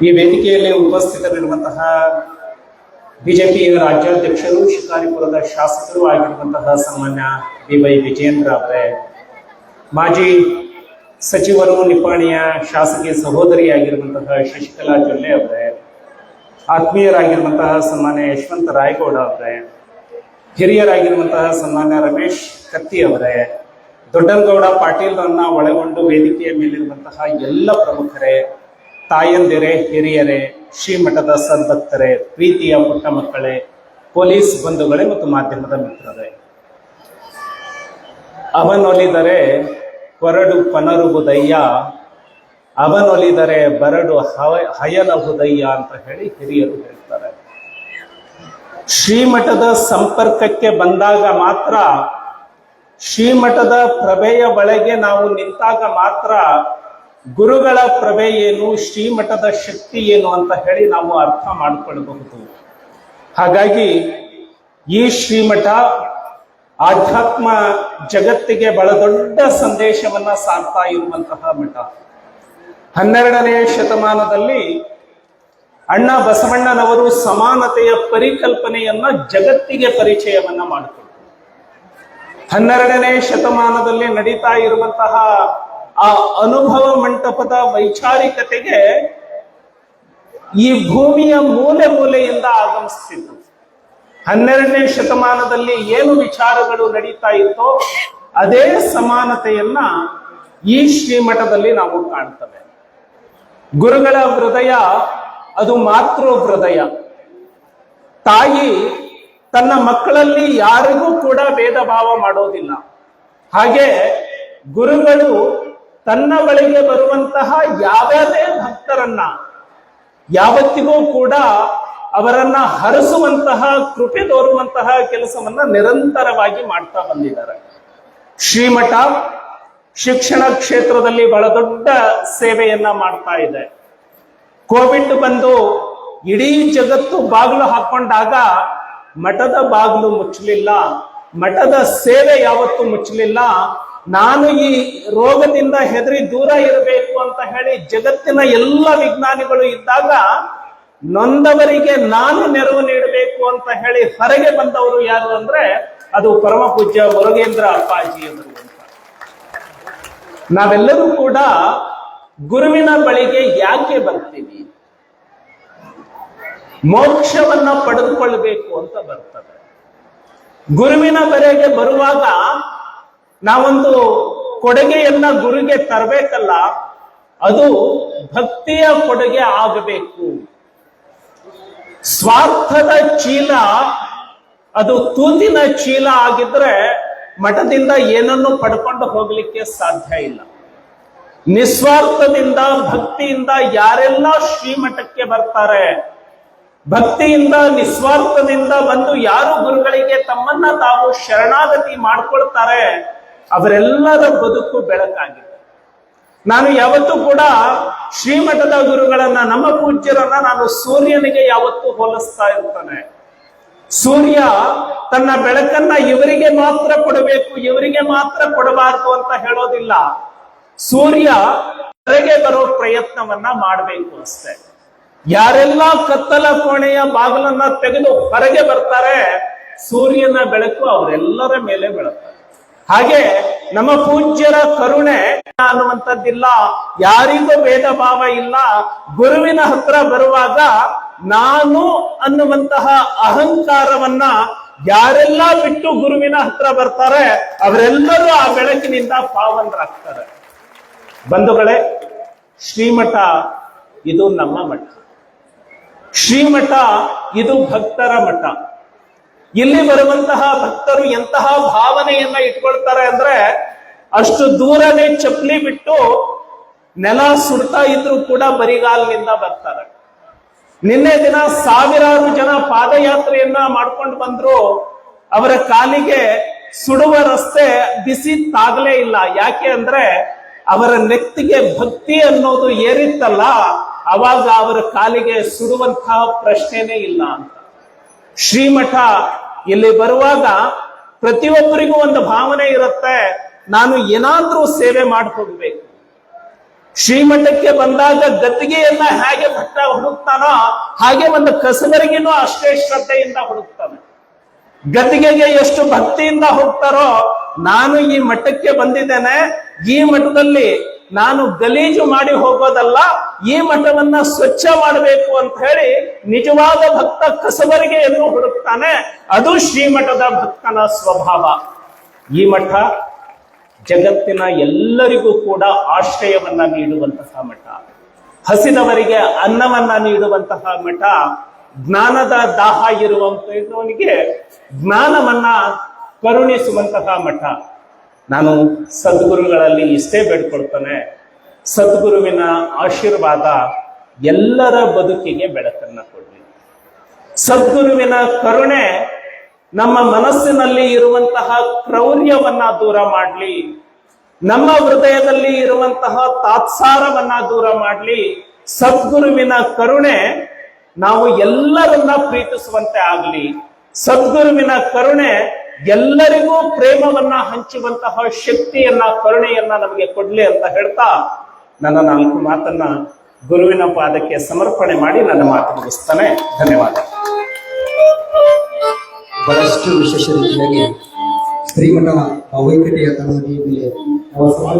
ಈ ವೇದಿಕೆಯಲ್ಲಿ ಉಪಸ್ಥಿತರಿರುವಂತಹ ಬಿಜೆಪಿಯ ರಾಜ್ಯಾಧ್ಯಕ್ಷರು, ಶಿಕಾರಿಪುರದ ಶಾಸಕರು ಆಗಿರುವಂತಹ ಸನ್ಮಾನ್ಯ ಬಿ.ವೈ. ವಿಜಯೇಂದ್ರ ಅವರೇ, ಮಾಜಿ ಸಚಿವರು, ನಿಪ್ಪಾಣಿಯ ಶಾಸಕಿ ಸಹೋದರಿಯಾಗಿರುವಂತಹ ಶಶಿಕಲಾ ಜೊಲ್ಲೆ ಅವರೇ, ಆತ್ಮೀಯರಾಗಿರುವಂತಹ ಸನ್ಮಾನ್ಯ ಯಶವಂತ ರಾಯಗೌಡ ಅವರೇ, ಹಿರಿಯರಾಗಿರುವಂತಹ ಸನ್ಮಾನ್ಯ ರಮೇಶ್ ಕತ್ತಿ ಅವರೇ, ದೊಡ್ಡನಗೌಡ ಪಾಟೀಲ್ರನ್ನ ಒಳಗೊಂಡು ವೇದಿಕೆಯ ಮೇಲಿರುವಂತಹ ಎಲ್ಲ ಪ್ರಮುಖರೇ, ತಾಯಂದಿರೇ, ಹಿರಿಯರೇ, ಶ್ರೀಮಠದ ಸದ್ಭಕ್ತರೇ, ಪ್ರೀತಿಯ ಪುಟ್ಟ ಮಕ್ಕಳೇ, ಪೊಲೀಸ್ ಬಂಧುಗಳೇ ಮತ್ತು ಮಾಧ್ಯಮದ ಮಿತ್ರರೇ, ಅವನೊಲಿದರೆ ಕೊರಡು ಪನರುವುದಯ್ಯ, ಅವನೊಲಿದರೆ ಬರಡು ಹಯನಹುದಯ್ಯ ಅಂತ ಹೇಳಿ ಹಿರಿಯರು ಹೇಳ್ತಾರೆ. ಶ್ರೀಮಠದ ಸಂಪರ್ಕಕ್ಕೆ ಬಂದಾಗ ಮಾತ್ರ, ಶ್ರೀಮಠದ ಪ್ರಭೆಯ ಒಳಗೆ ನಾವು ನಿಂತಾಗ ಮಾತ್ರ ಗುರುಗಳ ಪ್ರಭೆ ಏನು, ಶ್ರೀಮಠದ ಶಕ್ತಿ ಏನು ಅಂತ ಹೇಳಿ ನಾವು ಅರ್ಥ ಮಾಡಿಕೊಳ್ಳಬಹುದು. ಹಾಗಾಗಿ ಈ ಶ್ರೀಮಠ ಆಧ್ಯಾತ್ಮ ಜಗತ್ತಿಗೆ ಬಹಳ ದೊಡ್ಡ ಸಂದೇಶವನ್ನ ಸಾರ್ತಾ ಇರುವಂತಹ ಮಠ. 12ನೇ ಶತಮಾನದಲ್ಲಿ ಅಣ್ಣ ಬಸವಣ್ಣನವರು ಸಮಾನತೆಯ ಪರಿಕಲ್ಪನೆಯನ್ನ ಜಗತ್ತಿಗೆ ಪರಿಚಯವನ್ನ ಮಾಡಿಕೊಂಡರು. 12ನೇ ಶತಮಾನದಲ್ಲಿ ನಡೀತಾ ಇರುವಂತಹ ಆ ಅನುಭವ ಮಂಟಪದ ವೈಚಾರಿಕತೆಗೆ ಈ ಭೂಮಿಯ ಮೂಲೆ ಮೂಲೆಯಿಂದ ಆಗಮಿಸ್ತಿತ್ತು. 12ನೇ ಶತಮಾನದಲ್ಲಿ ಏನು ವಿಚಾರಗಳು ನಡೀತಾ ಇತ್ತೋ ಅದೇ ಸಮಾನತೆಯನ್ನ ಈ ಶ್ರೀಮಠದಲ್ಲಿ ನಾವು ಕಾಣ್ತೇವೆ. ಗುರುಗಳ ಹೃದಯ ಅದು ಮಾತೃ ಹೃದಯ. ತಾಯಿ ತನ್ನ ಮಕ್ಕಳಲ್ಲಿ ಯಾರಿಗೂ ಕೂಡ ಭೇದ ಭಾವ ಮಾಡೋದಿಲ್ಲ. ಹಾಗೆ ಗುರುಗಳು ತನ್ನ ಬಳಿಗೆ ಬರುವಂತಹ ಯಾವುದೇ ಭಕ್ತರನ್ನ ಯಾವತ್ತಿಗೂ ಕೂಡ ಅವರನ್ನ ಹರಿಸುವಂತಹ, ಕೃಪೆ ತೋರುವಂತಹ ಕೆಲಸವನ್ನ ನಿರಂತರವಾಗಿ ಮಾಡ್ತಾ ಬಂದಿದ್ದಾರೆ. ಶ್ರೀಮಠ ಶಿಕ್ಷಣ ಕ್ಷೇತ್ರದಲ್ಲಿ ಬಹಳ ದೊಡ್ಡ ಸೇವೆಯನ್ನ ಮಾಡ್ತಾ ಇದೆ. ಕೋವಿಡ್ ಬಂದು ಇಡೀ ಜಗತ್ತು ಬಾಗಿಲು ಹಾಕೊಂಡಾಗ ಮಠದ ಬಾಗಿಲು ಮುಚ್ಚಲಿಲ್ಲ, ಮಠದ ಸೇವೆ ಯಾವತ್ತೂ ಮುಚ್ಚಲಿಲ್ಲ. ನಾನು ಈ ರೋಗದಿಂದ ಹೆದರಿ ದೂರ ಇರಬೇಕು ಅಂತ ಹೇಳಿ ಜಗತ್ತಿನ ಎಲ್ಲ ವಿಜ್ಞಾನಿಗಳು ಇದ್ದಾಗ ನೊಂದವರಿಗೆ ನಾನು ನೆರವು ನೀಡಬೇಕು ಅಂತ ಹೇಳಿ ಹೊರಗೆ ಬಂದವರು ಯಾರು ಅಂದ್ರೆ ಅದು ಪರಮ ಪೂಜ್ಯ ಮುರುಗೇಂದ್ರ ಅಪ್ಪಾಜಿಯವರು ಅಂತ. ನಾವೆಲ್ಲರೂ ಕೂಡ ಗುರುವಿನ ಬಳಿಗೆ ಯಾಕೆ ಬರ್ತೀವಿ? ಮೋಕ್ಷವನ್ನ ಪಡೆದುಕೊಳ್ಬೇಕು ಅಂತ ಬರ್ತದೆ. ಗುರುವಿನ ಬಳಿಗೆ ಬರುವಾಗ ನಾವೊಂದು ಕೊಡುಗೆಯನ್ನ ಗುರುಗೆ ತರಬೇಕಲ್ಲ, ಅದು ಭಕ್ತಿಯ ಕೊಡುಗೆ ಆಗಬೇಕು. ಸ್ವಾರ್ಥದ ಚೀಲ ಅದು ತೂತಿನ ಚೀಲ ಆಗಿದ್ರೆ ಮಠದಿಂದ ಏನನ್ನು ಪಡ್ಕೊಂಡು ಹೋಗ್ಲಿಕ್ಕೆ ಸಾಧ್ಯ ಇಲ್ಲ. ನಿಸ್ವಾರ್ಥದಿಂದ, ಭಕ್ತಿಯಿಂದ ಯಾರೆಲ್ಲ ಶ್ರೀಮಠಕ್ಕೆ ಬರ್ತಾರೆ, ಭಕ್ತಿಯಿಂದ ನಿಸ್ವಾರ್ಥದಿಂದ ಬಂದು ಯಾರು ಗುರುಗಳಿಗೆ ತಮ್ಮನ್ನ ತಾವು ಶರಣಾಗತಿ ಮಾಡ್ಕೊಳ್ತಾರೆ, ಅವರೆಲ್ಲರ ಬದುಕು ಬೆಳಕಾಗಿದೆ. ನಾನು ಯಾವತ್ತೂ ಕೂಡ ಶ್ರೀಮಠದ ಗುರುಗಳನ್ನ, ನಮ್ಮ ಪೂಜ್ಯರನ್ನ ನಾನು ಸೂರ್ಯನಿಗೆ ಯಾವತ್ತೂ ಹೋಲಿಸ್ತಾ ಇರ್ತಾನೆ. ಸೂರ್ಯ ತನ್ನ ಬೆಳಕನ್ನ ಇವರಿಗೆ ಮಾತ್ರ ಕೊಡಬೇಕು, ಇವರಿಗೆ ಮಾತ್ರ ಕೊಡಬಾರದು ಅಂತ ಹೇಳೋದಿಲ್ಲ. ಸೂರ್ಯ ಹೊರಗೆ ಬರೋ ಪ್ರಯತ್ನವನ್ನ ಮಾಡಬೇಕು ಅಷ್ಟೇ. ಯಾರೆಲ್ಲ ಕತ್ತಲ ಕೋಣೆಯ ಬಾಗಿಲನ್ನ ತೆಗೆದು ಹೊರಗೆ ಬರ್ತಾರೆ, ಸೂರ್ಯನ ಬೆಳಕು ಅವರೆಲ್ಲರ ಮೇಲೆ ಬೆಳಕು. ಹಾಗೆ ನಮ್ಮ ಪೂಜ್ಯರ ಕರುಣೆ ಅನ್ನುವಂಥದ್ದಿಲ್ಲ, ಯಾರಿಗೂ ಭೇದ ಭಾವ ಇಲ್ಲ. ಗುರುವಿನ ಹತ್ರ ಬರುವಾಗ ನಾನು ಅನ್ನುವಂತಹ ಅಹಂಕಾರವನ್ನ ಯಾರೆಲ್ಲ ಬಿಟ್ಟು ಗುರುವಿನ ಹತ್ರ ಬರ್ತಾರೆ ಅವರೆಲ್ಲರೂ ಆ ಬೆಳಕಿನಿಂದ ಪಾವನರಾಗ್ತಾರೆ. ಬಂಧುಗಳೇ, ಶ್ರೀಮಠ ಇದು ನಮ್ಮ ಮಠ. ಶ್ರೀಮಠ ಇದು ಭಕ್ತರ ಮಠ. ಇಲ್ಲಿ ಬರುವಂತಹ ಭಕ್ತರು ಎಂತಹ ಭಾವನೆಯನ್ನ ಇಟ್ಕೊಳ್ತಾರೆ ಅಂದ್ರೆ, ಅಷ್ಟು ದೂರನೇ ಚಪ್ಪಲಿ ಬಿಟ್ಟು ನೆಲ ಸುಡ್ತಾ ಇದ್ರು ಕೂಡ ಬರಿಗಾಲಿನಿಂದ ಬರ್ತಾರೆ. ನಿನ್ನೆ ದಿನ ಸಾವಿರಾರು ಜನ ಪಾದಯಾತ್ರೆಯನ್ನ ಮಾಡ್ಕೊಂಡು ಬಂದ್ರು, ಅವರ ಕಾಲಿಗೆ ಸುಡುವ ರಸ್ತೆ ಬಿಸಿ ತಾಗಲೇ ಇಲ್ಲ. ಯಾಕೆ ಅಂದ್ರೆ ಅವರ ನೆತ್ತಿಗೆ ಭಕ್ತಿ ಅನ್ನೋದು ಏರಿತ್ತಲ್ಲ, ಅವಾಗ ಅವರ ಕಾಲಿಗೆ ಸುಡುವಂತಹ ಪ್ರಶ್ನೆನೇ ಇಲ್ಲ ಅಂತ. ಶ್ರೀಮಠ ಇಲ್ಲಿ ಬರುವಾಗ ಪ್ರತಿಯೊಬ್ಬರಿಗೂ ಒಂದು ಭಾವನೆ ಇರುತ್ತೆ, ನಾನು ಏನಾದ್ರೂ ಸೇವೆ ಮಾಡಿ ಹೋಗ್ಬೇಕು. ಶ್ರೀಮಠಕ್ಕೆ ಬಂದಾಗ ಗದ್ದಿಗೆಯನ್ನ ಹೇಗೆ ಭಟ್ಟ ಹುಡುಕ್ತಾನೋ ಹಾಗೆ ಒಂದು ಕಸಬರಿಗಿನೂ ಅಷ್ಟೇ ಶ್ರದ್ಧೆಯಿಂದ ಹುಡುಕ್ತಾನೆ. ಗದ್ದಿಗೆಗೆ ಎಷ್ಟು ಭಕ್ತಿಯಿಂದ ಹೋಗ್ತಾರೋ, ನಾನು ಈ ಮಠಕ್ಕೆ ಬಂದಿದ್ದೇನೆ, ಈ ಮಠದಲ್ಲಿ ನಾನು ಗಲೀಜು ಮಾಡಿ ಹೋಗೋದಲ್ಲ, ಈ ಮಠವನ್ನ ಸ್ವಚ್ಛ ಮಾಡಬೇಕು ಅಂತ ಹೇಳಿ ನಿಜವಾದ ಭಕ್ತ ಕಸಬರಿಗೆಯನ್ನು ಹುಡುಕ್ತಾನೆ. ಅದು ಶ್ರೀಮಠದ ಭಕ್ತನ ಸ್ವಭಾವ. ಈ ಮಠ ಜಗತ್ತಿನ ಎಲ್ಲರಿಗೂ ಕೂಡ ಆಶ್ರಯವನ್ನ ನೀಡುವಂತಹ ಮಠ, ಹಸಿದವರಿಗೆ ಅನ್ನವನ್ನ ನೀಡುವಂತಹ ಮಠ, ಜ್ಞಾನದ ದಾಹ ಇರುವಂತವನಿಗೆ ಜ್ಞಾನವನ್ನ ಕರುಣಿಸುವಂತಹ ಮಠ. ನಾನು ಸದ್ಗುರುಗಳಲ್ಲಿ ಇಷ್ಟೇ ಬೇಡ್ಕೊಳ್ತಾನೆ, ಸದ್ಗುರುವಿನ ಆಶೀರ್ವಾದ ಎಲ್ಲರ ಬದುಕಿಗೆ ಬೆಳಕನ್ನ ಕೊಡ್ಲಿ. ಸದ್ಗುರುವಿನ ಕರುಣೆ ನಮ್ಮ ಮನಸ್ಸಿನಲ್ಲಿ ಇರುವಂತಹ ಕ್ರೌರ್ಯವನ್ನ ದೂರ ಮಾಡ್ಲಿ, ನಮ್ಮ ಹೃದಯದಲ್ಲಿ ಇರುವಂತಹ ತಾತ್ಸಾರವನ್ನ ದೂರ ಮಾಡ್ಲಿ. ಸದ್ಗುರುವಿನ ಕರುಣೆ ನಾವು ಎಲ್ಲರನ್ನ ಪ್ರೀತಿಸುವಂತೆ ಆಗ್ಲಿ. ಸದ್ಗುರುವಿನ ಕರುಣೆ ಎಲ್ಲರಿಗೂ ಪ್ರೇಮವನ್ನ ಹಂಚುವಂತಹ ಶಕ್ತಿಯನ್ನ, ಕರುಣೆಯನ್ನ ನಮಗೆ ಕೊಡ್ಲಿ ಅಂತ ಹೇಳ್ತಾ ನನ್ನ 4 ಮಾತನ್ನ ಗುರುವಿನ ಪಾದಕ್ಕೆ ಸಮರ್ಪಣೆ ಮಾಡಿ ನನ್ನ ಮಾತು ಮುಗಿಸ್ತಾನೆ. ಧನ್ಯವಾದ. ಬಹಳಷ್ಟು ವಿಶೇಷ ರೀತಿಯಾಗಿ ಶ್ರೀಮಠ ಭಾವೈಕ್ಯತೆಯ ತಳಹದಿಯ ಮೇಲೆ ನಾವು ಸಮಾಜ